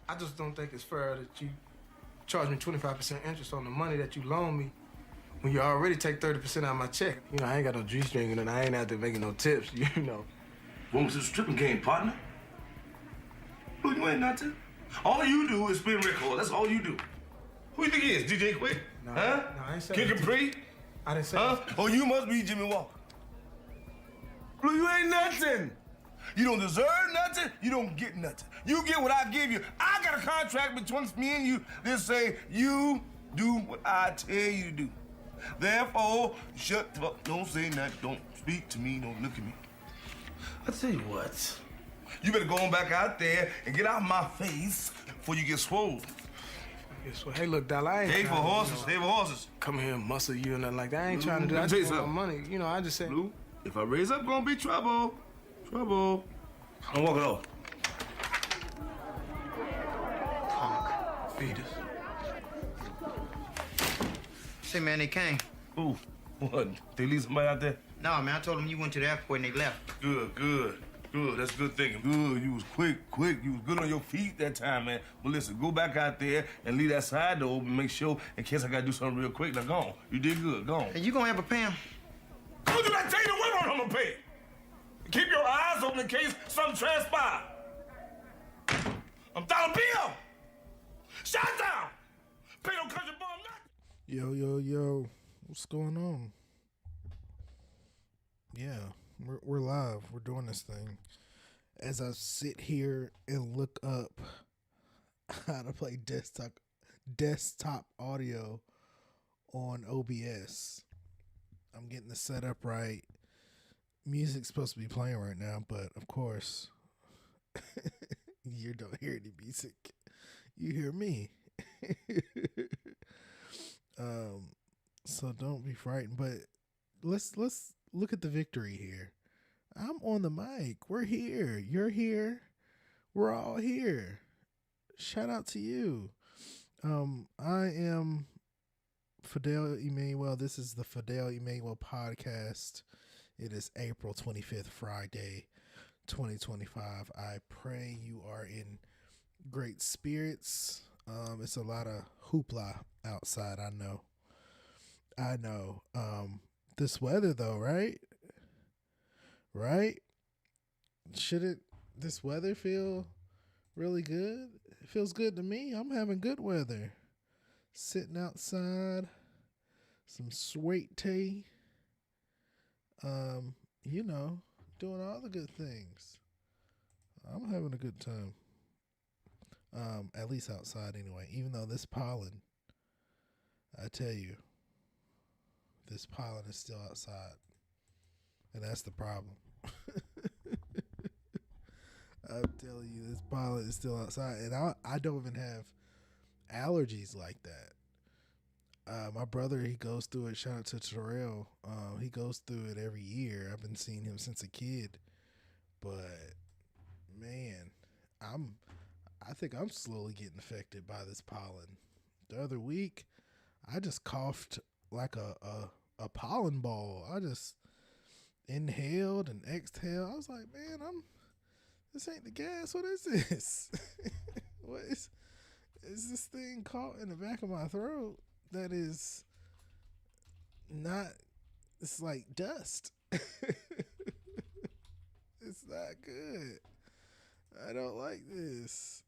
I just don't think it's fair that you charge me 25% interest on the money that you loan me when you already take 30% out of my check. You know, I ain't got no G-string and I ain't out there making no tips, you know. When was this stripping game, partner? Look, you ain't nothing. All you do is spin records. That's all you do. Who you think he is? DJ Quick? No, huh? No, I ain't saying Kid Capri? I didn't say Huh? Oh, you must be Jimmy Walker. Look, you ain't nothing. You don't deserve nothing. You don't get nothing. You get what I give you. I got a contract between me and you that say you do what I tell you to do. Therefore, shut up. Don't say nothing. Don't speak to me. Don't look at me. I tell you what. You better go on back out there and get out of my face before you get swole. Yes, well, hey, look, Doll, I ain't Hey for horses. Hey for horses. Come here and muscle you and nothing like that. I ain't trying to do that. I just want my money. You know, I just say. Blue, if I raise up, gonna be trouble. Trouble. I'm walking off. Punk. Fetus. Say, man, they came. Ooh, what? They leave somebody out there? No, man, I told them you went to the airport and they left. Good, good. Good, that's good thinking. Good, you was quick. You was good on your feet that time, man. But listen, go back out there and leave that side door open, make sure in case I gotta do something real quick. Now, go on. You did good, go on. And you gonna ever pay him? Who did I tell you to wait on him to pay? Keep your eyes open in case something transpires. I'm $1 bill. Shut down. Pay no country boy nothing. Yo. What's going on? Yeah, we're live. We're doing this thing. As I sit here and look up how to play desktop audio on OBS. I'm getting the setup right. Music's supposed to be playing right now, but of course, you don't hear any music. You hear me. So don't be frightened. But let's look at the victory here. I'm on the mic. We're here. You're here. We're all here. Shout out to you. I am Fidel Emmanuel. This is the Fidel Emmanuel podcast. It is April 25th, Friday, 2025. I pray you are in great spirits. It's a lot of hoopla outside, I know. This weather though, right? Right? Shouldn't this weather feel really good? It feels good to me. I'm having good weather. Sitting outside, some sweet tea. Doing all the good things. I'm having a good time. At least outside anyway. Even though this pollen, I tell you, this pollen is still outside. And that's the problem. I'm telling you, this pollen is still outside. And I don't even have allergies like that. My brother, he goes through it. Shout out to Terrell. He goes through it every year. I've been seeing him since a kid. But, man, I think I'm slowly getting affected by this pollen. The other week, I just coughed like a pollen ball. I just inhaled and exhaled. I was like, man, this ain't the gas. What is this? What is this thing caught in the back of my throat that is not, it's like dust. It's not good. I don't like this.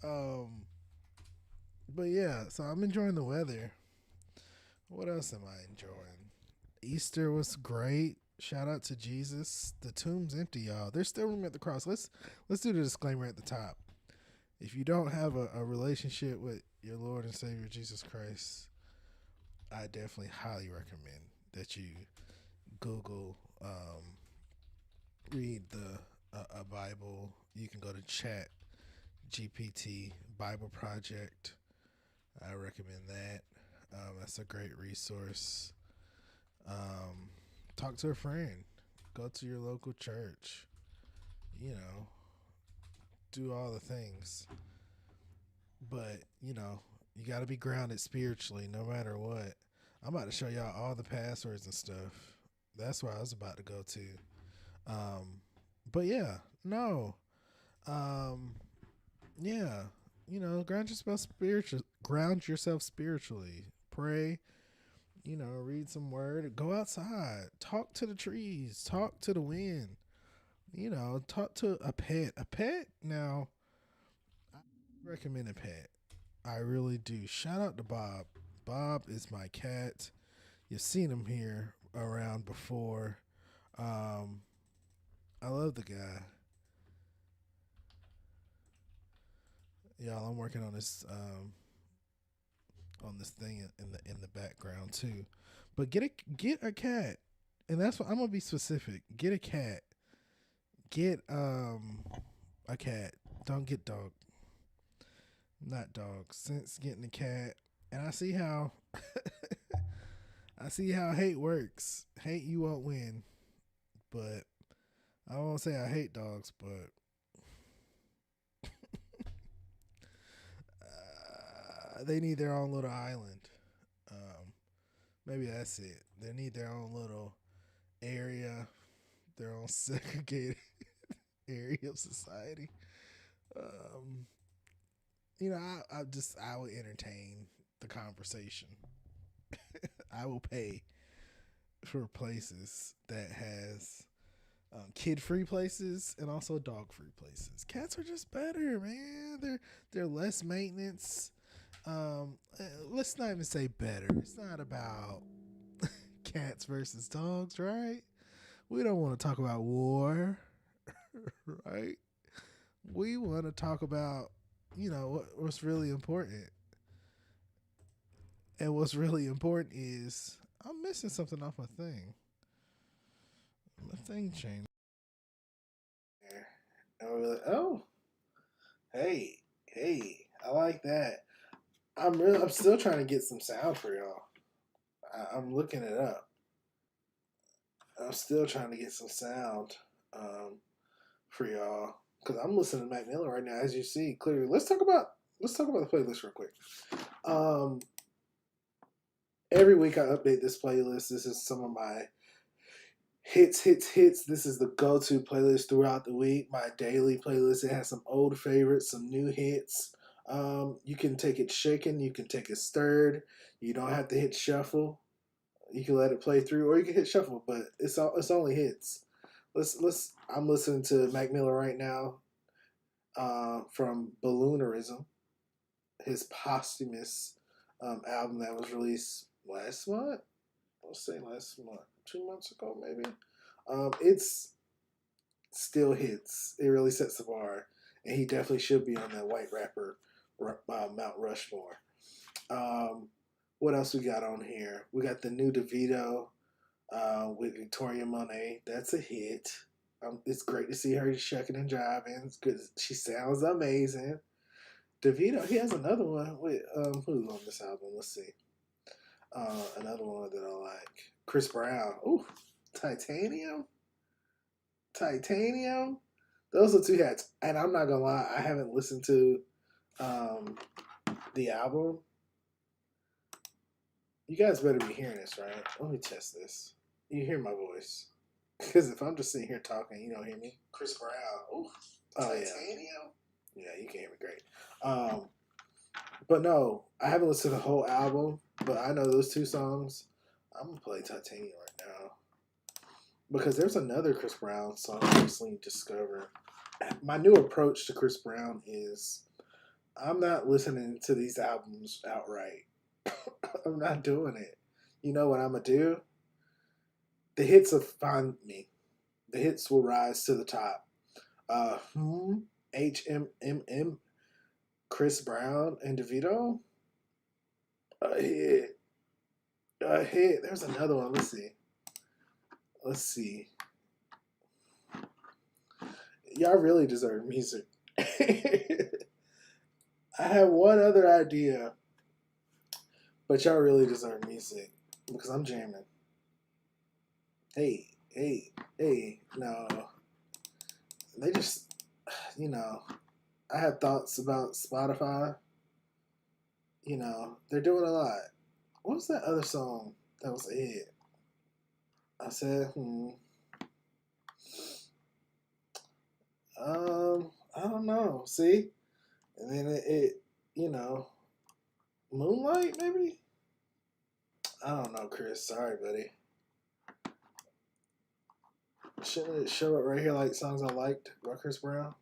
But yeah, so I'm enjoying the weather. What else am I enjoying? Easter was great. Shout out to Jesus. The tomb's empty, y'all. There's still room at the cross. Let's do the disclaimer at the top. If you don't have a relationship with your Lord and Savior Jesus Christ, I definitely highly recommend that you Google, read a Bible. You can go to Chat GPT Bible Project. I recommend that. That's a great resource. Talk to a friend. Go to your local church. Do all the things. But, you got to be grounded spiritually no matter what. I'm about to show y'all all the passwords and stuff. That's where I was about to go to. But yeah, no. Yeah, ground yourself spiritually. Pray, read some word, go outside, talk to the trees, talk to the wind, talk to a pet. A pet, now, I recommend a pet. I really do. Shout out to Bob. Bob is my cat. You've seen him here around before. I love the guy. Y'all, I'm working on this thing in the background too. But get a cat. And that's what I'm gonna be specific. Get a cat. Get a cat. Don't get dog. Not dog. Since getting a cat. And I see how I see how hate works. Hate you won't win. But I won't say I hate dogs, but they need their own little island. Maybe that's it. They need their own little area, their own segregated area of society. I would entertain the conversation. I will pay for places that has kid-free places and also dog-free places. Cats are just better, man. They're less maintenance. Let's not even say better. It's not about cats versus dogs, right? We don't want to talk about war, right? We want to talk about, what's really important. And what's really important is I'm missing something off my thing. My thing changed. And we're like, oh, hey, I like that. I'm still trying to get some sound for y'all. I'm looking it up. I'm still trying to get some sound for y'all because I'm listening to Mac Miller right now, as you see clearly. Let's talk about the playlist real quick. Every week I update this playlist. This is some of my hits. This is the go-to playlist throughout the week. My daily playlist. It has some old favorites, some new hits. You can take it shaken, you can take it stirred. You don't have to hit shuffle. You can let it play through, or you can hit shuffle. But it's only hits. I'm listening to Mac Miller right now, from Balloonerism, his posthumous album that was released last month. Let's say last month, 2 months ago, maybe. It's still hits. It really sets the bar, and he definitely should be on that white rapper Mount Rushmore. What else we got on here? We got the new DeVito with Victoria Monet. That's a hit. It's great to see her shucking and jiving. It's good. She sounds amazing. DeVito, he has another one. Wait, who's on this album? Let's see. Another one that I like. Chris Brown. Ooh, Titanium. Those are two hats. And I'm not gonna lie, I haven't listened to the album. You guys better be hearing this, right? Let me test this. You hear my voice? Because if I'm just sitting here talking, you don't hear me. Chris Brown. Ooh, Titanium. Yeah, you can hear me great. But no, I haven't listened to the whole album, but I know those two songs. I'm gonna play Titanium right now because there's another Chris Brown song I recently discovered. My new approach to Chris Brown is I'm not listening to these albums outright. I'm not doing it. You know what I'm gonna do? The hits will find me. The hits will rise to the top. HMMM, Chris Brown and DeVito. A hit. There's another one. Let's see. Y'all really deserve music. I have one other idea, but y'all really deserve music because I'm jamming. Hey. No. They just, I have thoughts about Spotify. They're doing a lot. What was that other song that was a hit? I said, I don't know. See? And then it you know, Moonlight maybe. I don't know, Chris. Sorry, buddy. Shouldn't it show it right here like songs I liked by Chris Brown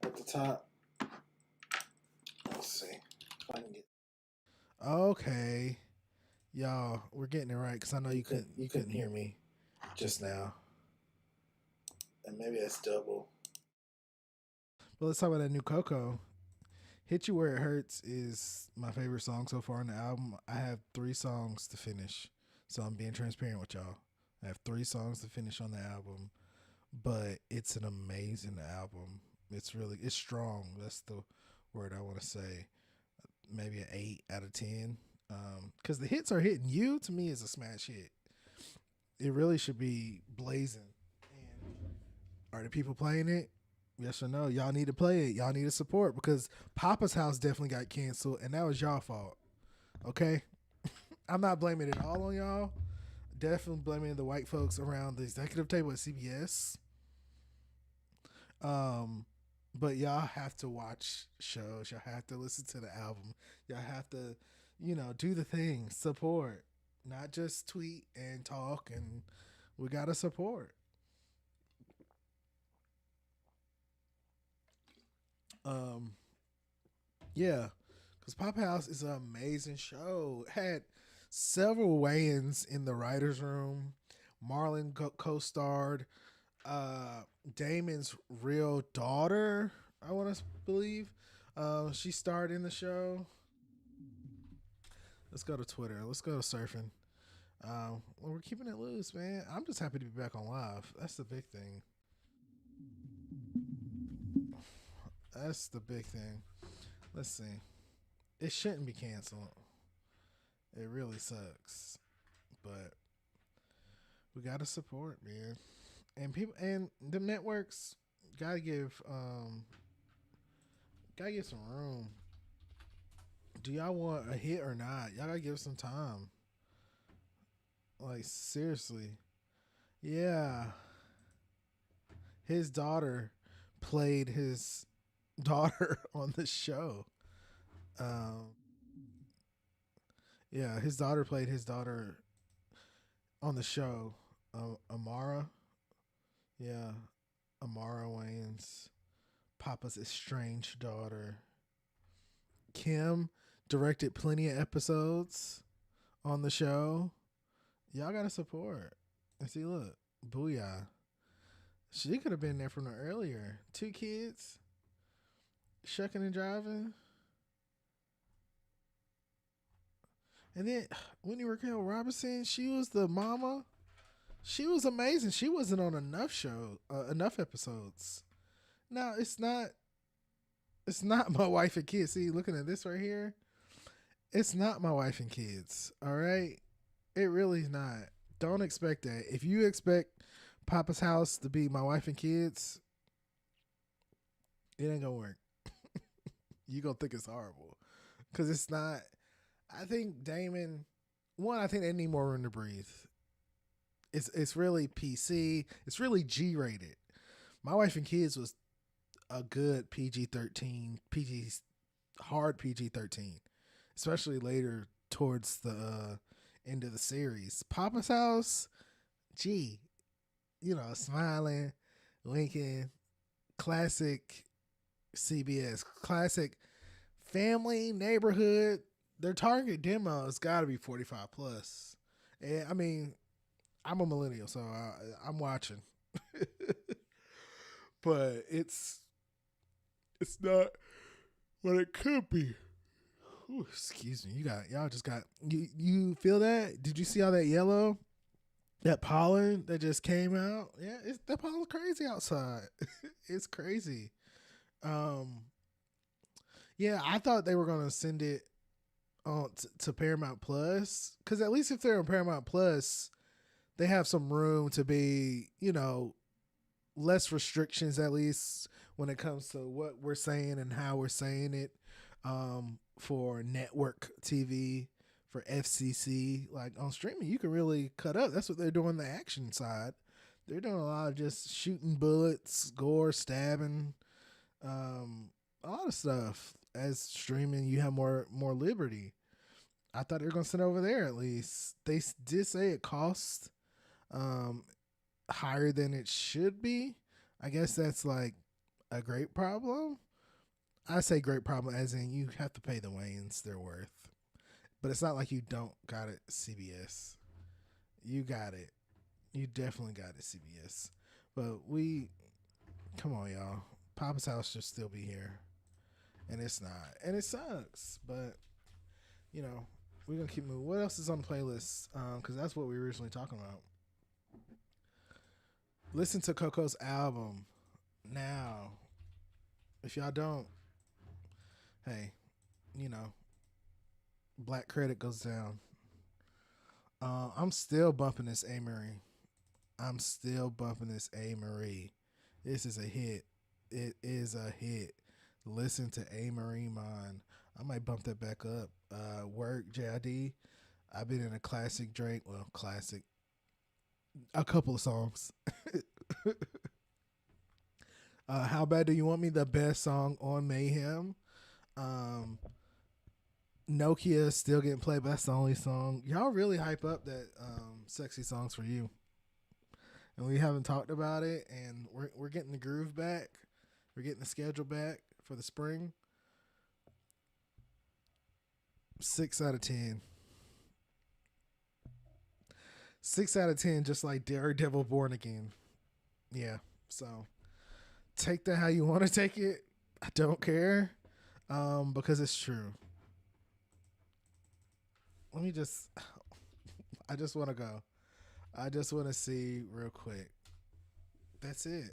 at the top? Let's see if I can get. Okay, y'all, we're getting it right because I know you couldn't hear me just now, and maybe that's double. But let's talk about that new Coco. Hit You Where It Hurts is my favorite song so far on the album. I have 3 songs to finish, so I'm being transparent with y'all. I have 3 songs to finish on the album, but it's an amazing album. It's strong. That's the word I want to say. Maybe an 8 out of 10. Because the hits are hitting. You, to me, is a smash hit. It really should be blazing. And are the people playing it? Yes or no? Y'all need to play it. Y'all need to support because Poppa's House definitely got canceled, and that was y'all fault. Okay? I'm not blaming it all on y'all. Definitely blaming the white folks around the executive table at CBS. But y'all have to watch shows. Y'all have to listen to the album. Y'all have to, do the thing. Support. Not just tweet and talk, and we gotta support. Yeah, because Poppa House is an amazing show. It had several weigh-ins in the writers' room. Marlon co-starred. Damon's real daughter, I want to believe, she starred in the show. Let's go to Twitter. Let's go to surfing. Well, we're keeping it loose, man. I'm just happy to be back on live. That's the big thing. That's the big thing. Let's see. It shouldn't be canceled. It really sucks. But we gotta support, man. And people and the networks gotta give some room. Do y'all want a hit or not? Y'all gotta give some time. Like seriously. Yeah. His daughter played his daughter on the show. Yeah, his daughter played his daughter on the show. Amara. Yeah. Amara Wayans. Poppa's estranged daughter. Kim directed plenty of episodes on the show. Y'all gotta support. And see, look, booyah. She could have been there from the earlier. 2 kids, shucking and driving. And then Whitney Raquel Robinson, she was the mama. She was amazing. She wasn't on enough episodes. Now it's not My Wife and Kids. See, looking at this right here, it's not My Wife and Kids. All right, it really is not. Don't expect that. If you expect Poppa's House to be My Wife and Kids, it ain't gonna work. You gonna think it's horrible because it's not. I think Damon. I think they need more room to breathe. It's really PC. It's really G rated. My Wife and Kids was a good PG-13, hard PG-13, especially later towards the end of the series. Poppa's House, G, smiling, winking, classic CBS, classic family neighborhood. Their target demo has got to be 45 plus. And I mean, I'm a millennial, so I'm watching, but it's not what it could be. Ooh, excuse me. Y'all just got you feel that? Did you see all that yellow? That pollen that just came out? Yeah, that pollen's crazy outside. It's crazy. Yeah, I thought they were gonna send it on to Paramount Plus, because at least if they're on Paramount Plus, they have some room to be, less restrictions, at least when it comes to what we're saying and how we're saying it. For network TV, for FCC, like on streaming, you can really cut up. That's what they're doing on the action side. They're doing a lot of just shooting bullets, gore, stabbing, a lot of stuff. As streaming, you have more liberty. I thought they were gonna send it over there at least. They did say it costs higher than it should be. I guess that's like a great problem. I say great problem as in you have to pay the Wayans their worth. But it's not like you don't got it CBS. You got it. You definitely got it CBS. But come on, y'all. Poppa's house should still be here. And it's not. And it sucks. But, you know, we're going to keep moving. What else is on the playlist? Because that's what we were originally talking about. Listen to Coco's album now. If y'all don't, hey, you know, black credit goes down. I'm still bumping this A. Marie. This is a hit. It is a hit. Listen to A. Marie Mon. I might bump that back up. Work, JID. I've been in a classic Drake. Well, classic. A couple of songs. How Bad Do You Want Me? The best song on Mayhem. Nokia still getting played, but that's the only song. Y'all really hype up that Sexy Songs for You. And we haven't talked about it, and we're getting the groove back. We're getting the schedule back for the spring. 6 out of 10. 6 out of 10, just like Daredevil Born Again. Yeah, so take that how you want to take it. I don't care, because it's true. I just want to go. I just want to see real quick. That's it.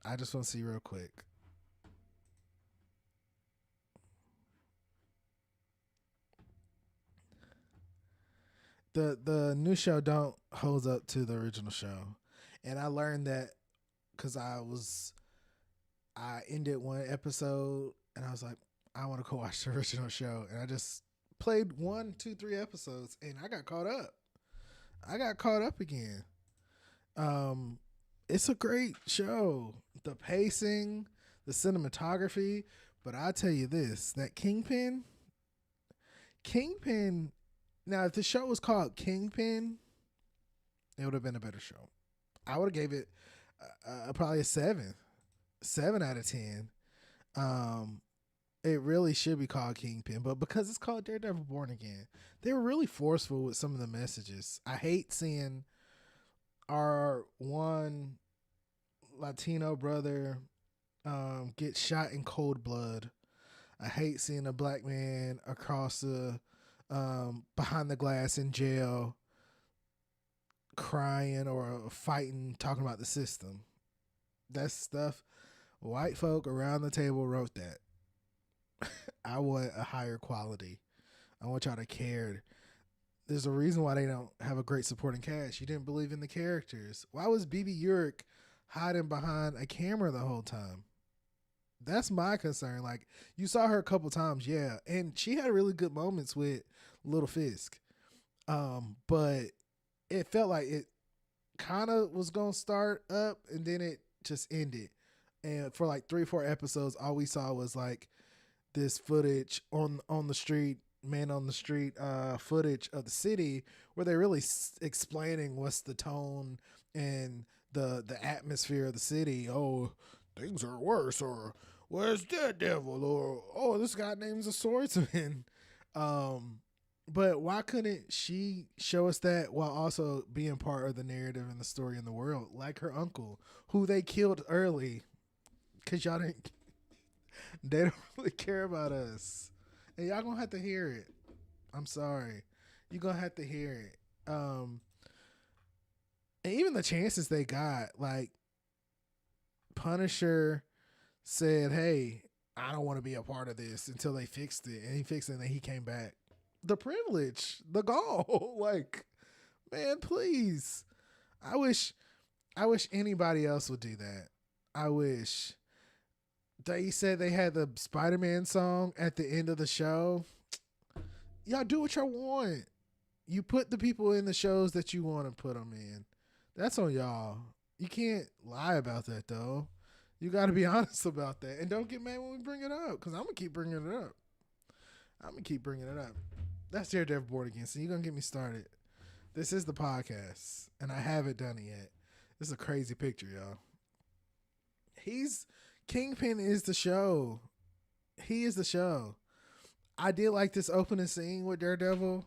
I just want to see real quick. The new show don't hold up to the original show. And I learned that because I ended one episode and I was like, I want to go watch the original show. And I just played 1, 2, 3 episodes and I got caught up. Again. It's a great show. The pacing, the cinematography. But I tell you this, that Kingpin, now if the show was called Kingpin, it would have been a better show. I would have gave it probably a 7 out of 10. It really should be called Kingpin, but because it's called Daredevil Born Again, they were really forceful with some of the messages. I hate seeing our one Latino brother get shot in cold blood. I hate seeing a black man across the behind the glass in jail crying or fighting, talking about the system. That's stuff white folk around the table wrote that. I want a higher quality. I want y'all to care. There's a reason why they don't have a great supporting cast. You didn't believe in the characters. Why was BB Urick hiding behind a camera the whole time? That's my concern. Like, you saw her a couple times, yeah, and she had really good moments with Little Fisk. But it felt like it kind of was going to start up and then it just ended. And for like 3 or 4 episodes, all we saw was like this footage on the street, man on the street footage of the city where they're really explaining what's the tone and the atmosphere of the city. Oh, things are worse, or where's Daredevil, or oh, this guy name's a swordsman. But why couldn't she show us that while also being part of the narrative and the story in the world, like her uncle, who they killed early because they don't really care about us. And y'all gonna have to hear it. I'm sorry. You're gonna have to hear it. And even the chances they got, like Punisher said, hey, I don't want to be a part of this until they fixed it. And he fixed it and then he came back. The privilege, the gall. Like, man, please. I wish anybody else would do that. I wish. They said they had the Spider-Man song at the end of the show. Y'all do what y'all want. You put the people in the shows that you want to put them in. That's on y'all. You can't lie about that, though. You got to be honest about that. And don't get mad when we bring it up, because I'm going to keep bringing it up. That's Daredevil Board Again, so you're going to get me started. This is the podcast, and I haven't done it yet. This is a crazy picture, y'all. Kingpin is the show. He is the show. I did like this opening scene with Daredevil.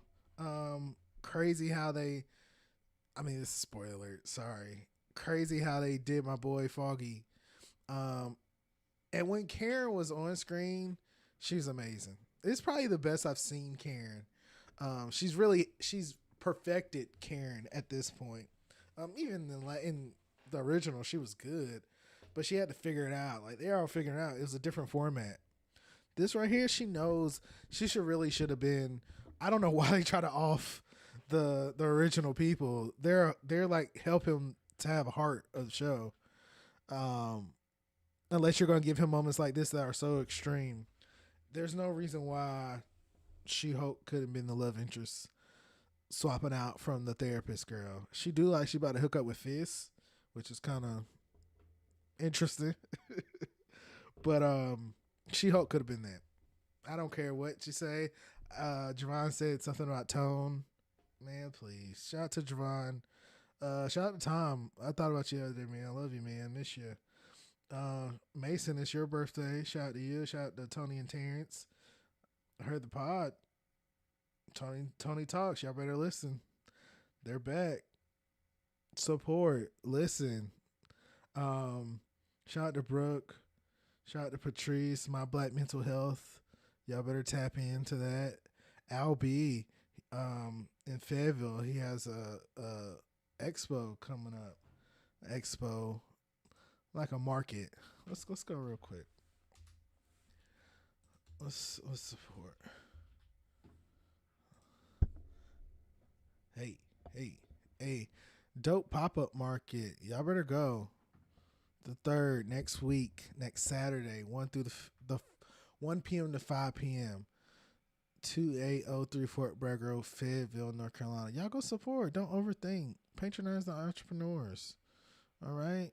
Crazy how they, I mean, this is a spoiler alert, sorry. Crazy how they did my boy Foggy. And when Karen was on screen, she's amazing. It's probably the best I've seen Karen. She's perfected Karen at this point. Even in the original, she was good, but she had to figure it out. Like, they're all figuring it out. It was a different format. This right here, she knows she should have been. I don't know why they try to off the original people. They're like help him to have a heart of the show. Unless you're gonna give him moments like this that are so extreme. There's no reason why She-Hulk could have been the love interest swapping out from the therapist girl. She do like she about to hook up with Fist, which is kind of interesting. But She-Hulk could have been that. I don't care what you say. Javon said something about tone. Man, please. Shout out to Javon. Shout out to Tom. I thought about you the other day, man. I love you, man. Miss you. Mason, it's your birthday. Shout out to you. Shout out to Tony and Terrence. I heard the pod. Tony talks. Y'all better listen. They're back. Support. Listen. Shout out to Brooke. Shout out to Patrice. My Black Mental Health. Y'all better tap into that. Al B. In Fayetteville, he has a expo coming up. Expo, like a market. Let's go real quick. Let's support. Hey, dope pop-up market. Y'all better go. The 3rd, next week, next Saturday, 1 p.m. to 5 p.m. 2803 Fort Bragg Road, Fayetteville, North Carolina. Y'all go support. Don't overthink. Patronize the entrepreneurs. All right?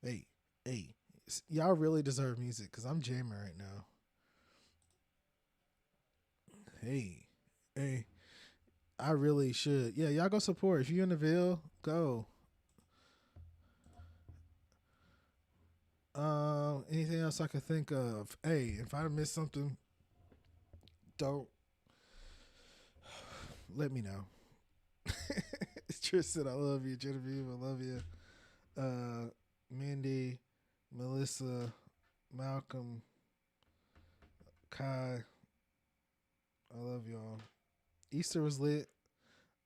Hey. Y'all really deserve music because I'm jamming right now. Hey. I really should. Yeah, y'all go support. If you're in the Ville, go. Anything else I could think of? Hey, if I missed something, don't let me know. Tristan, I love you. Genevieve, I love you. Mindy, Melissa, Malcolm, Kai, I love y'all. Easter was lit.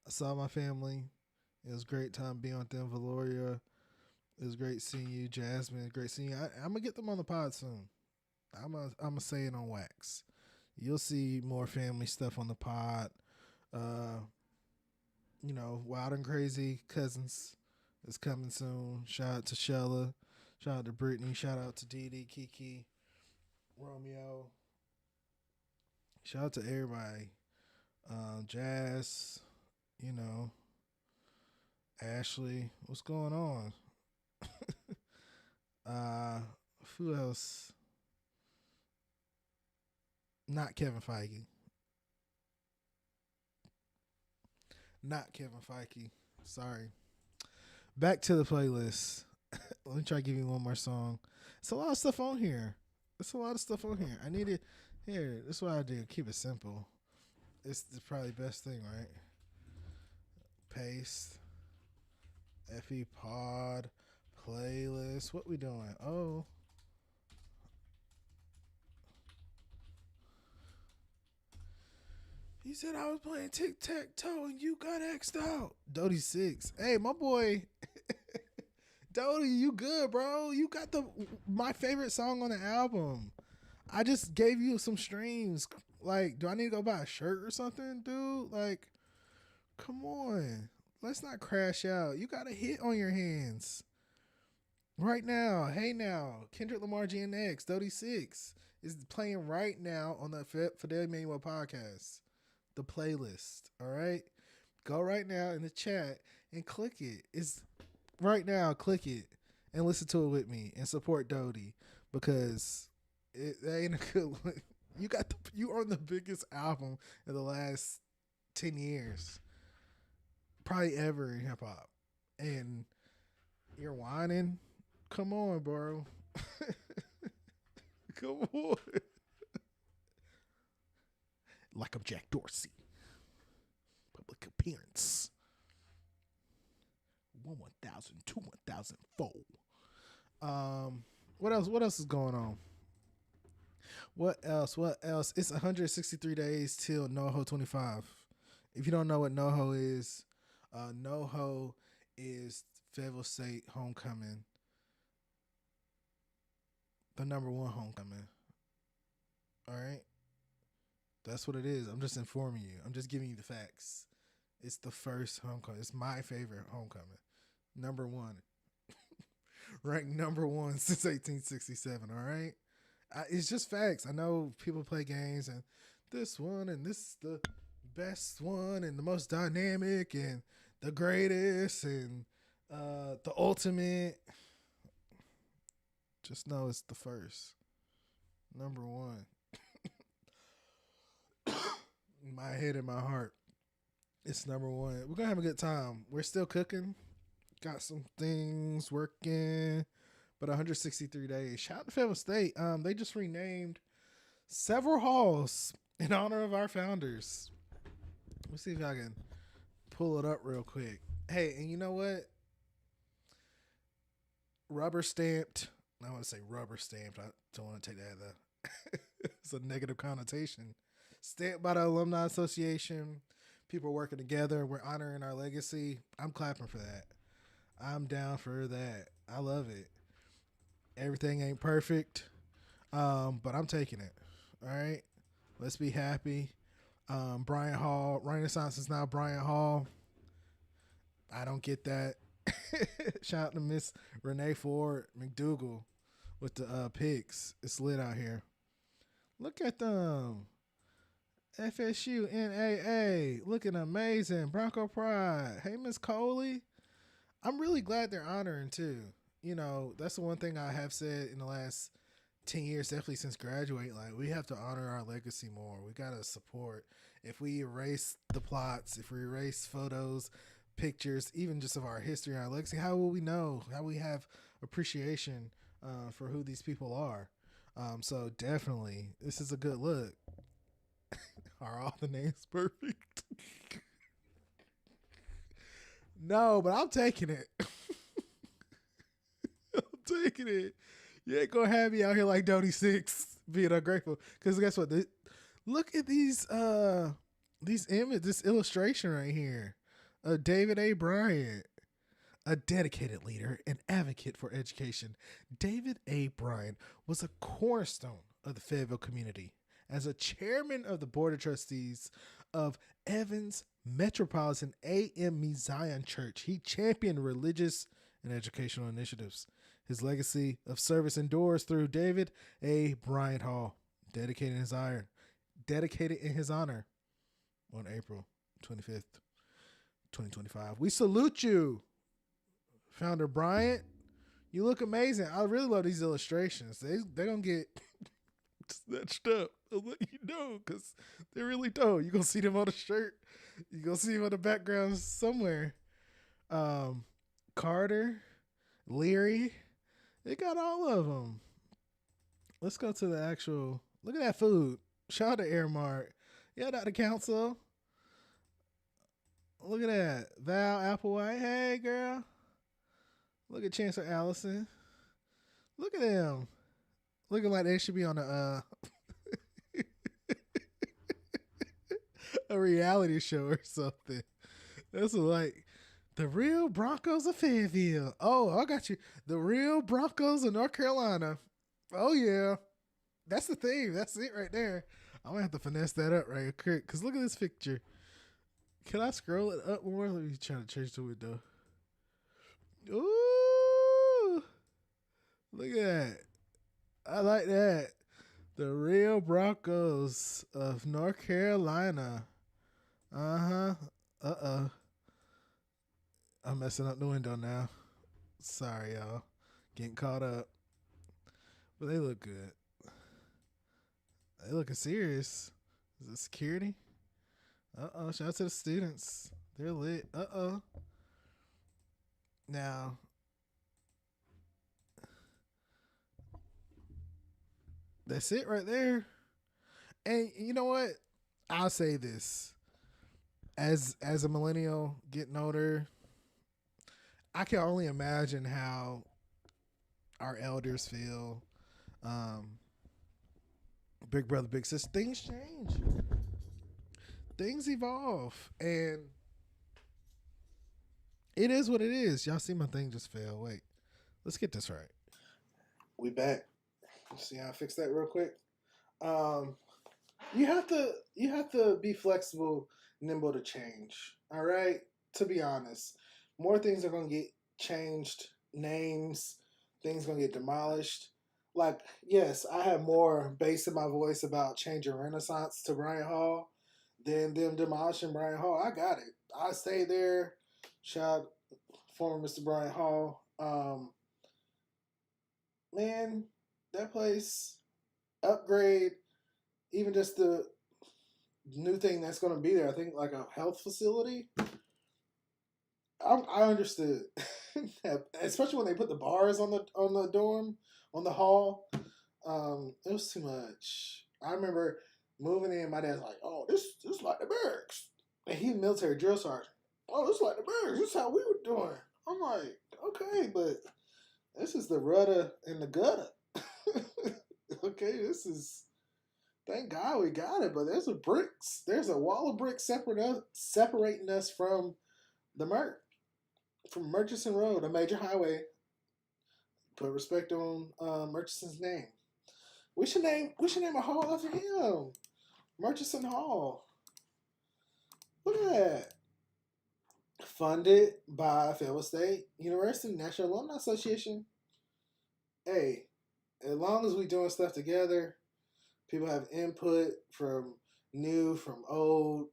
I saw my family. It was a great time being with them. Valoria, it was great seeing you. Jasmine, great seeing you. I'm going to get them on the pod soon. I'm gonna say it on wax. You'll see more family stuff on the pod. Wild and Crazy Cousins is coming soon. Shout out to Shella. Shout out to Brittany. Shout out to Dee, Kiki, Romeo. Shout out to everybody. Jazz, Ashley. What's going on? Who else? Not Kevin Feige. Sorry. Back to the playlist. Let me try to give you one more song. It's a lot of stuff on here. I need it. Here, this is what I do. Keep it simple. It's probably the best thing, right? Paste. FEPOD. Playlist. What we doing? Oh. He said I was playing tic-tac-toe and you got X'd out. Dodie 6. Hey, my boy. Dodie, you good, bro. You got my favorite song on the album. I just gave you some streams. Like, do I need to go buy a shirt or something, dude? Like, come on. Let's not crash out. You got a hit on your hands. Right now. Hey now. Kendrick Lamar GNX, Dodie 6 is playing right now on the Fidel Manuel podcast. The playlist. All right? Go right now in the chat and click it. It's right now. Click it. and listen to it with me and support Dodie because that ain't a good one. You on the biggest album in the last 10 years, probably ever in hip hop, and you're whining. Come on, bro. Come on. Like I'm Jack Dorsey. Public appearance. 1,000, 2,004. What else? What else is going on? What else? It's 163 days till NoHo 25. If you don't know what NoHo is FEPOD homecoming. The #1 homecoming. All right? That's what it is. I'm just informing you. I'm just giving you the facts. It's the first homecoming. It's my favorite homecoming. #1. Ranked #1 since 1867, all right? It's just facts. I know people play games and this one and this is the best one and the most dynamic and the greatest and the ultimate. Just know it's the first. #1. In my head and my heart. It's #1. We're going to have a good time. We're still cooking. Got some things working. But 163 days. Shout out to FEPOD. They just renamed several halls in honor of our founders. Let me see if I can pull it up real quick. Hey, and you know what? Rubber stamped. I want to say rubber stamped. I don't want to take that. It's a negative connotation. Stamped by the Alumni Association. People working together. We're honoring our legacy. I'm clapping for that. I'm down for that. I love it. Everything ain't perfect, but I'm taking it. All right? Let's be happy. Bryant Hall. Renaissance is now Bryant Hall. I don't get that. Shout out to Miss Renee Ford McDougal with the pics. It's lit out here. Look at them. FSU NAA looking amazing. Bronco Pride. Hey, Miss Coley. I'm really glad they're honoring too. You know, that's the one thing I have said in the last 10 years, definitely since graduating. Like, we have to honor our legacy more. We got to support. If we erase the plots, if we erase photos, pictures, even just of our history and our legacy, how will we know? How we have appreciation for who these people are? So definitely, this is a good look. Are all the names perfect? No, but I'm taking it. I'm taking it. You ain't gonna have me out here like Dodie 6 being ungrateful. Because guess what? Look at these images, this illustration right here. David A. Bryant, a dedicated leader and advocate for education. David A. Bryant was a cornerstone of the Fayetteville community. As a chairman of the board of trustees of Evans Metropolitan AME Zion Church, he championed religious and educational initiatives. His legacy of service endures through David A. Bryant Hall, dedicated in his honor on April 25th, 2025. We salute you, Founder Bryant. You look amazing. I really love these illustrations. They're going to get snatched up. I'll let you know because they really don't. You're going to see them on the shirt. You're going to see them on the background somewhere. Carter, Leary, they got all of them. Let's go to the actual. Look at that food. Shout out to Airmark. Yeah, Dr. Council. Look at that. Val Applewhite. Hey, girl. Look at Chancellor Allison. Look at them. Looking like they should be on a a reality show or something. That's like the real Broncos of Fayetteville. Oh, I got you. The real Broncos of North Carolina. Oh, yeah. That's the thing. That's it right there. I'm going to have to finesse that up right quick. Because look at this picture. Can I scroll it up more? Let me try to change the window. Ooh. Look at that. I like that. The real Broncos of North Carolina. Uh-huh. Uh-oh. I'm messing up the window now. Sorry, y'all. getting caught up. But they look good. They looking serious. Is it security? Shout out to the students. They're lit. Now, that's it right there. And you know what? I'll say this. As a millennial getting older, I can only imagine how our elders feel. Big brother, big sister. Things change. Things evolve. And it is what it is. Y'all see my thing just fail. Wait. Let's get this right. We back. See how I fix that real quick? You have to be flexible, nimble to change. All right? To be honest. More things are gonna get changed. Names, things gonna get demolished. Like, yes, I have more bass in my voice about changing Renaissance to Bryant Hall than them demolishing Bryant Hall. I got it. I stayed there. Shout out former Mr. Bryant Hall. Man, that place, upgrade, even just the new thing that's going to be there. I think like a health facility. I understood, especially when they put the bars on the dorm, on the hall. It was too much. I remember moving in. My dad's like, "Oh, this is like the barracks," and he's a military drill sergeant. "Oh, this is like the barracks. This is how we were doing." I'm like, "Okay, but this is the rudder and the gutter." Okay, this is. Thank God we got it, but there's a wall of bricks separating us from the from Murchison Road, a major highway. Put respect on Murchison's name. We should name a hall after him. Murchison Hall. Look at that. Funded by FAYSTATE University National Alumni Association. Hey, as long as we doing stuff together, people have input from new, from old,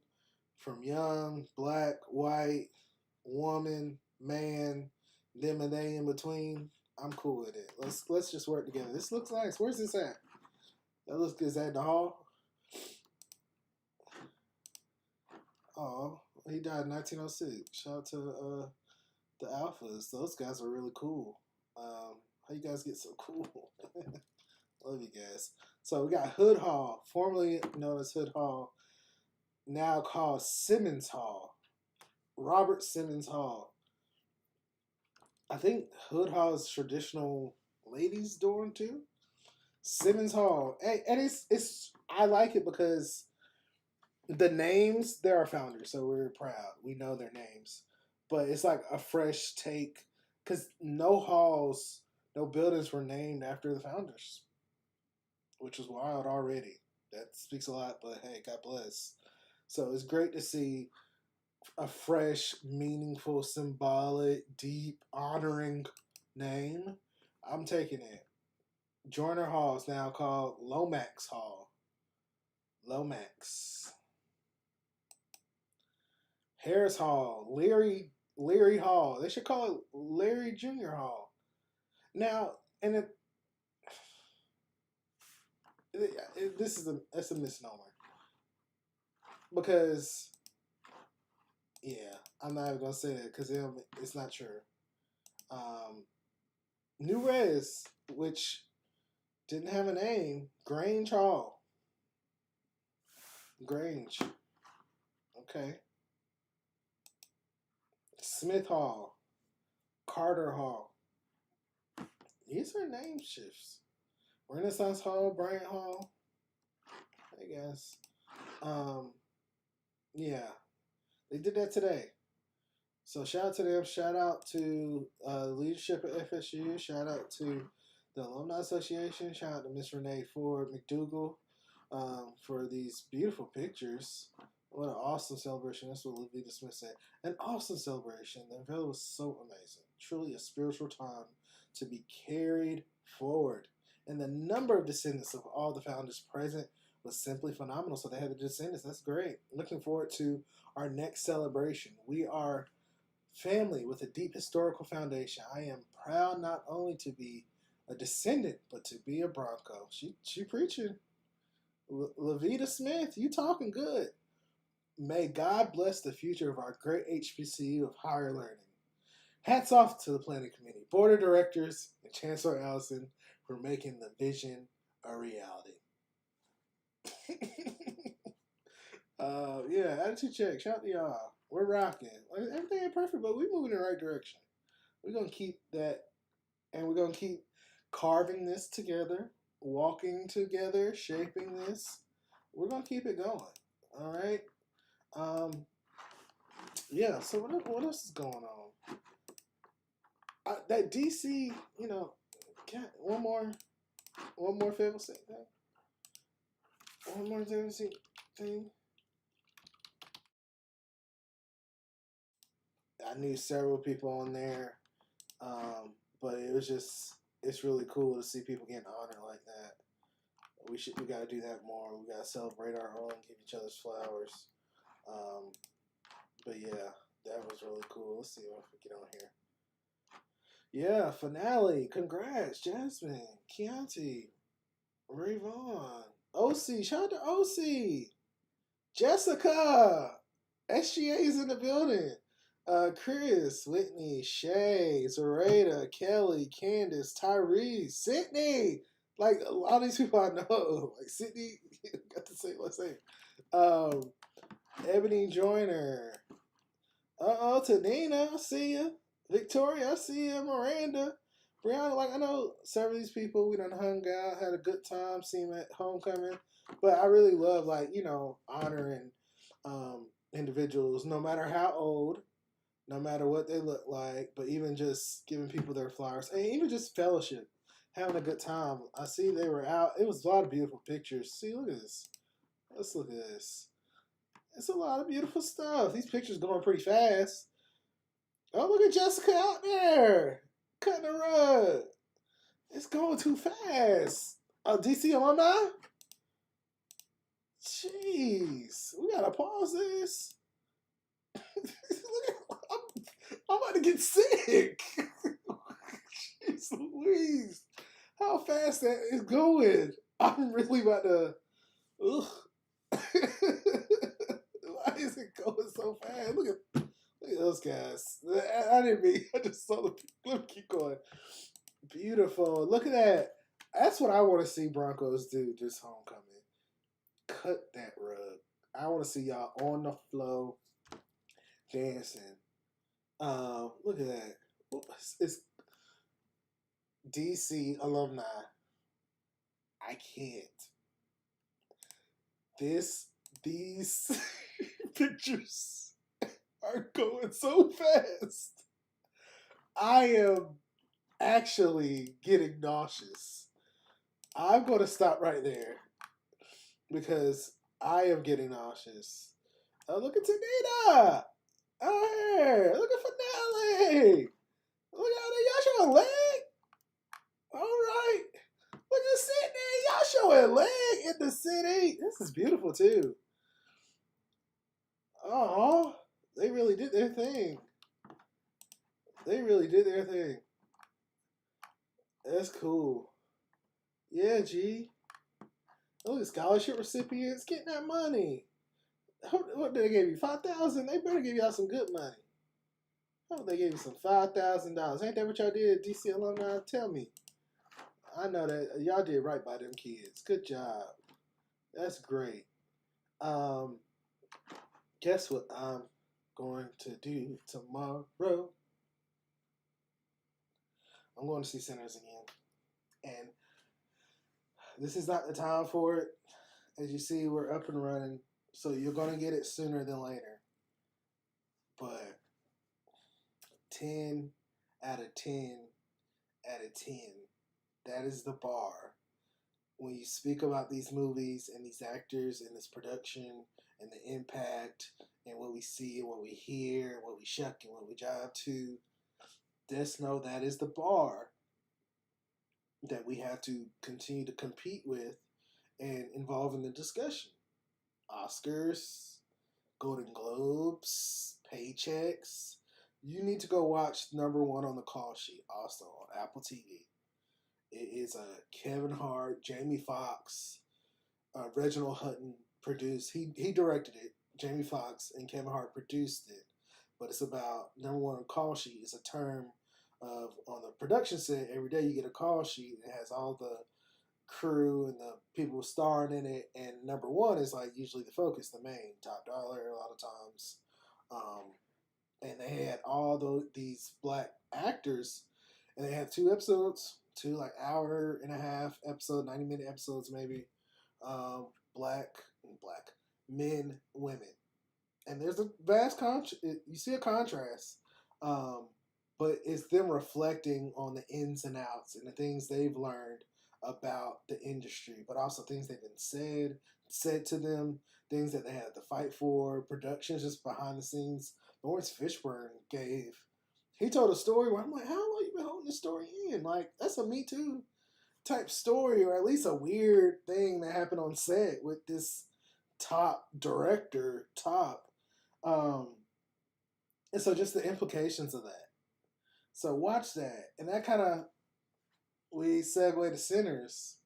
from young, black, white, woman, man, them and they in between. I'm cool with it. Let's just work together. This looks nice. Where's this at? That looks good. Is that in the hall? Oh, he died in 1906. Shout out to the Alphas. Those guys are really cool. How you guys get so cool? Love you guys. So we got Hood Hall, formerly known as Hood Hall, now called Simmons Hall. Robert Simmons Hall. I think Hood Hall is traditional ladies' dorm too. Simmons Hall. Hey, and it's I like it because the names, they're our founders, so we're proud. We know their names. But it's like a fresh take because no halls, no buildings were named after the founders, which was wild already. That speaks a lot, but hey, God bless. So it's great to see a fresh, meaningful, symbolic, deep, honoring name. I'm taking it. Joyner Hall is now called Lomax Hall. Lomax. Harris Hall. Leary Hall. They should call it Larry Jr. Hall. Now, and that's a misnomer. Because, yeah, I'm not even going to say that because it's not true. New Res, which didn't have a name, Grange Hall. Grange. Okay. Smith Hall. Carter Hall. These are name shifts. Renaissance Hall, Bryant Hall. I guess. Yeah. They did that today. So shout out to them. Shout out to leadership at FSU. Shout out to the Alumni Association. Shout out to Miss Renee Ford McDougal for these beautiful pictures. What an awesome celebration. That's what Levita Smith said. An awesome celebration. The unveiling was so amazing. Truly a spiritual time to be carried forward. And the number of descendants of all the founders present was simply phenomenal. So they had the descendants. That's great. Looking forward to our next celebration. We are Family with a deep historical foundation. I am proud not only to be a descendant, but to be a Bronco. She preaching. Lavita Smith, you talking good. May God bless the future of our great HBCU of higher learning. Hats off to the planning committee, board of directors, and Chancellor Allison for making the vision a reality. Yeah, attitude check. Shout out to y'all. We're rocking. Like, everything ain't perfect, but we're moving in the right direction. We're gonna keep that, and we're gonna keep carving this together, walking together, shaping this. We're gonna keep it going. All right. Yeah. So what else is going on? That DC, one more FAYSTATE thing. One more thing. I knew several people on there, but it's really cool to see people getting honored like that. We got to do that more. We got to celebrate our own, give each other's flowers. But yeah, that was really cool. Let's see if we get on here. Yeah, finale. Congrats, Jasmine, Chianti, Rayvon, OC. Shout out to OC. Jessica. SGA's in the building. Chris, Whitney, Shay, Zoraida, Kelly, Candace, Tyrese, Sydney. Like, a lot of these people I know. Like, Sydney, got to say what's name. Ebony Joyner. Tanina, I see ya. Victoria, I see ya. Miranda. Brianna, like, I know several of these people. We done hung out, had a good time, seen them at homecoming. But I really love, like, honoring individuals, no matter how old, no matter what they look like, but even just giving people their flowers, and even just fellowship, having a good time. I see they were out. It was a lot of beautiful pictures. See, look at this. Let's look at this. It's a lot of beautiful stuff. These pictures going pretty fast. Oh, look at Jessica out there. Cutting the rug. It's going too fast. DC Alumni? Jeez. We gotta pause this. I'm about to get sick. Jeez Louise. How fast that is going. I'm really about to. Ugh. Why is it going so fast? Look at those guys. I didn't mean. I just saw the. Let me keep going. Beautiful. Look at that. That's what I want to see Broncos do this homecoming. Cut that rug. I want to see y'all on the floor dancing. Look at that. It's DC Alumni. I can't. These pictures are going so fast. I am actually getting nauseous. I'm going to stop right there because I am getting nauseous. Look at Tanita. Oh, here. Look at Finale. Look at that. Y'all showing leg? All right. Look at Sydney. Y'all showing leg in the city. This is beautiful, too. Oh, they really did their thing. They really did their thing. That's cool. Yeah, G. Look at scholarship recipients getting that money. What did they give you? $5,000? They better give y'all some good money. Oh, they gave you some $5,000. Ain't that what y'all did at DC Alumni? Tell me. I know that y'all did right by them kids. Good job. That's great. Guess what I'm going to do tomorrow? I'm going to see Sinners again. And this is not the time for it. As you see, we're up and running. So you're going to get it sooner than later. But 10 out of 10 out of 10. That is the bar. When you speak about these movies and these actors and this production and the impact and what we see and what we hear and what we shuck and what we jive to, just know that is the bar that we have to continue to compete with and involve in the discussion. Oscars, Golden Globes, paychecks, You need to go watch number one on the call sheet, also on Apple TV. It is a Kevin Hart, Jamie Foxx, Reginald Hutton produced. He directed it. Jamie Foxx and Kevin Hart produced it. But it's about number one on call sheet. It's a term of on the production set. Every day you get a call sheet. It has all the crew and the people starring in it. And number one is like usually the focus, the main top dollar a lot of times. And they had all these black actors, and they had 2 episodes, 2 like hour and a half episode, 90-minute episodes maybe. Black men, women, and there's a vast you see a contrast, but it's them reflecting on the ins and outs and the things they've learned about the industry, but also things they've been said to them, things that they had to fight for, productions just behind the scenes. Lawrence Fishburne he told a story where I'm like, how long you been holding this story in? Like, that's a Me Too type story, or at least a weird thing that happened on set with this top director, and so just the implications of that. So watch that, and that kind of we segue to Sinners.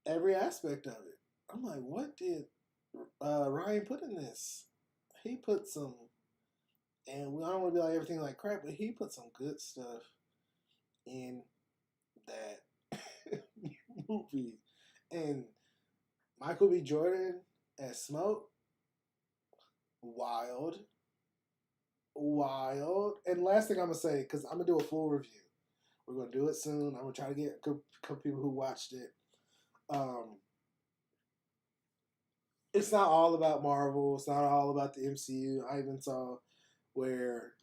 Every aspect of it, I'm like, what did Ryan put in this? He put some, and I don't want to be like everything like crap, but he put some good stuff in that movie. And Michael B. Jordan as Smoke, wild. And last thing I'm gonna say, because I'm gonna do a full review. We're gonna do it soon. I'm gonna try to get a couple people who watched it. It's not all about Marvel. It's not all about the MCU. I even saw where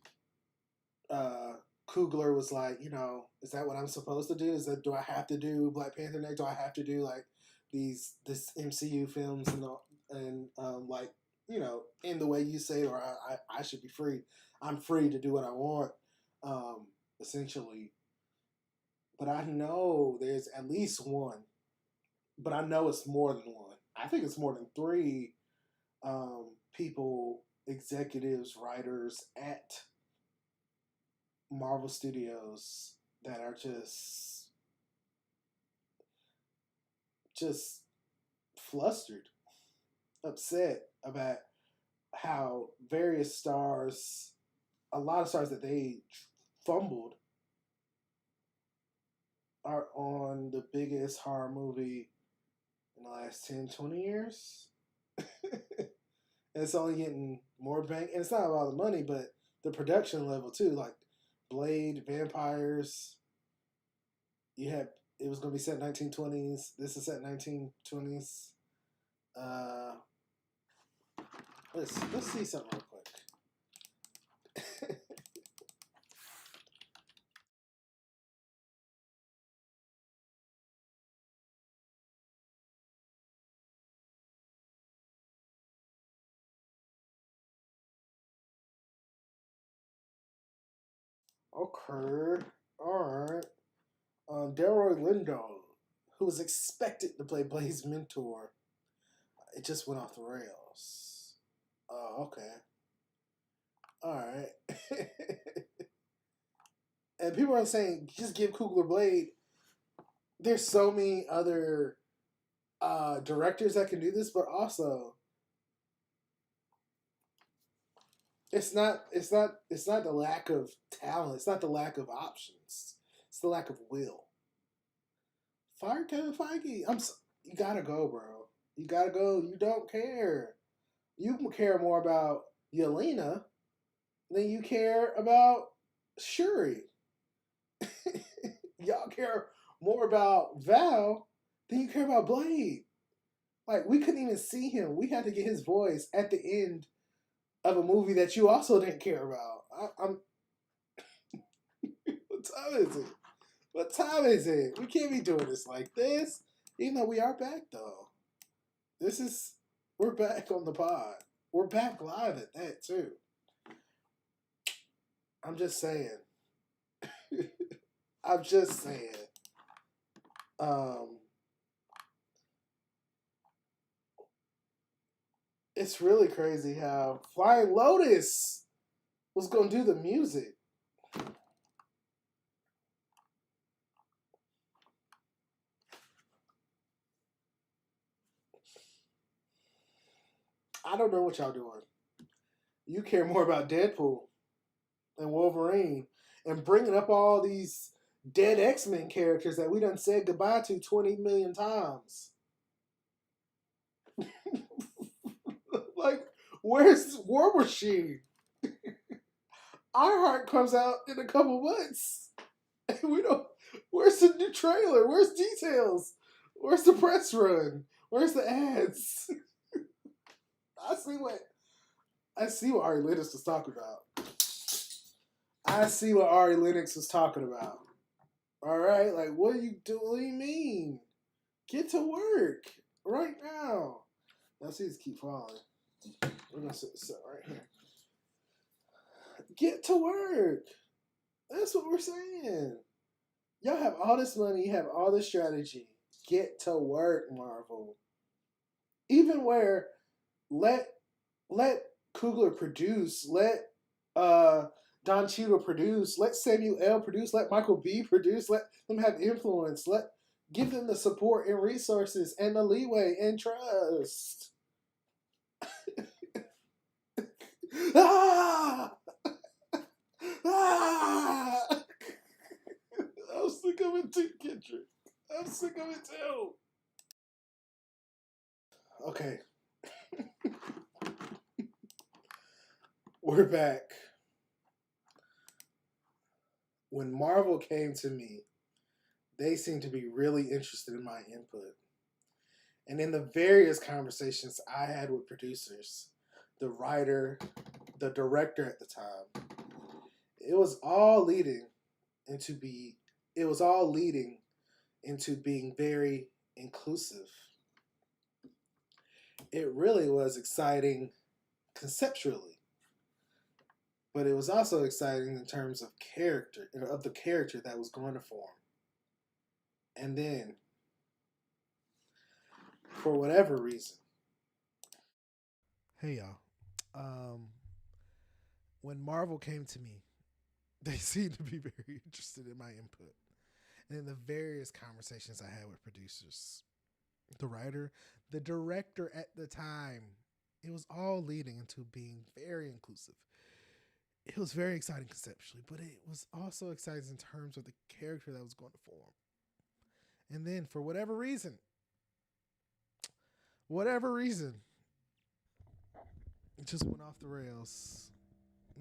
Coogler was like, is that what I'm supposed to do? Do I have to do Black Panther next? Do I have to do like this MCU films and like, in the way you say, or I should be free. I'm free to do what I want, essentially. But I know there's at least one, but I know it's more than one. I think it's more than 3 people, executives, writers at Marvel Studios that are just flustered, upset about how various stars, a lot of stars that they fumbled, are on the biggest horror movie in the last 10, 20 years. And it's only getting more bank. And it's not about the money, but the production level too. Like Blade, vampires. It was going to be set 1920s. This is set 1920s. Let's see something real quick. Okay. Alright. Delroy Lindo, who was expected to play Blade's mentor, it just went off the rails. Oh, okay. Alright. And people are saying, just give Coogler Blade. There's so many other directors that can do this, but also it's not the lack of talent. It's not the lack of options. It's the lack of will. Fire Kevin Feige. You gotta go, bro. You gotta go. You don't care. You care more about Yelena than you care about Shuri. Y'all care more about Val than you care about Blade. Like, we couldn't even see him. We had to get his voice at the end of a movie that you also didn't care about. What time is it? What time is it? We can't be doing this like this. Even though we are back, though. We're back on the pod. We're back live at that, too. I'm just saying. I'm just saying. It's really crazy how Flying Lotus was gonna do the music. I don't know what y'all doing. You care more about Deadpool and Wolverine and bringing up all these dead X-Men characters that we done said goodbye to 20 million times. Like, where's War Machine? Ironheart comes out in a couple months. And we don't. Where's the new trailer? Where's details? Where's the press run? Where's the ads? I see what Ari Lennox was talking about. I see what Ari Lennox was talking about. All right, like what do you mean? Get to work right now. Let's see, keep falling. We're gonna sit right here. Get to work. That's what we're saying. Y'all have all this money, you have all this strategy. Get to work, Marvel. Even where let Coogler produce, let Don Cheadle produce, let Samuel L. produce, let Michael B. produce, let them have influence, give them the support and resources and the leeway and trust. Ah! Ah! I'm sick of it too, Kendrick. I'm sick of it too. Okay. We're back. When Marvel came to me, they seemed to be really interested in my input. And in the various conversations I had with producers, the writer, the director at the time, it was all leading into being very inclusive. It really was exciting conceptually, but it was also exciting in terms of the character that was going to form. And then, for whatever reason, hey y'all, when Marvel came to me, they seemed to be very interested in my input. And in the various conversations I had with producers, the writer, the director at the time, it was all leading into being very inclusive. It was very exciting conceptually, but it was also exciting in terms of the character that was going to form. And then, for whatever reason, it just went off the rails.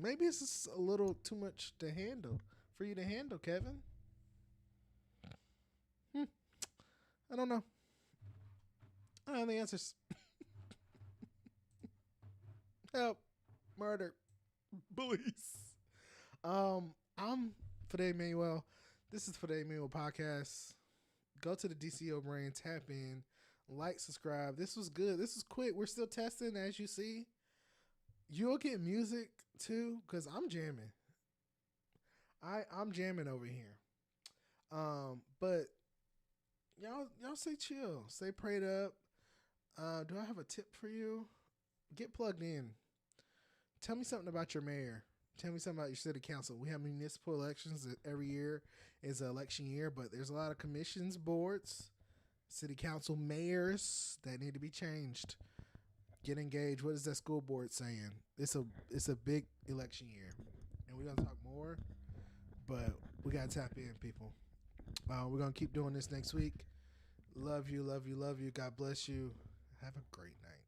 Maybe it's just a little too much to handle for you to handle, Kevin. I don't know. I don't have the answers. Help. Murder. Police. I'm Fade Manuel. This is Fade Manuel Podcast. Go to the DCOBrand, tap in, like, subscribe. This was good. This was quick. We're still testing, as you see. You'll get music too, because I'm jamming. I'm jamming over here. But y'all stay chill, stay prayed up. Do I have a tip for you? Get plugged in. Tell me something about your mayor. Tell me something about your city council. We have municipal elections every year is an election year, but there's a lot of commissions, boards, city council, mayors that need to be changed. Get engaged. What is that school board saying? It's a big election year, and we're gonna talk more, but we gotta tap in, people. We're gonna keep doing this next week. Love you. God bless you. Have a great night.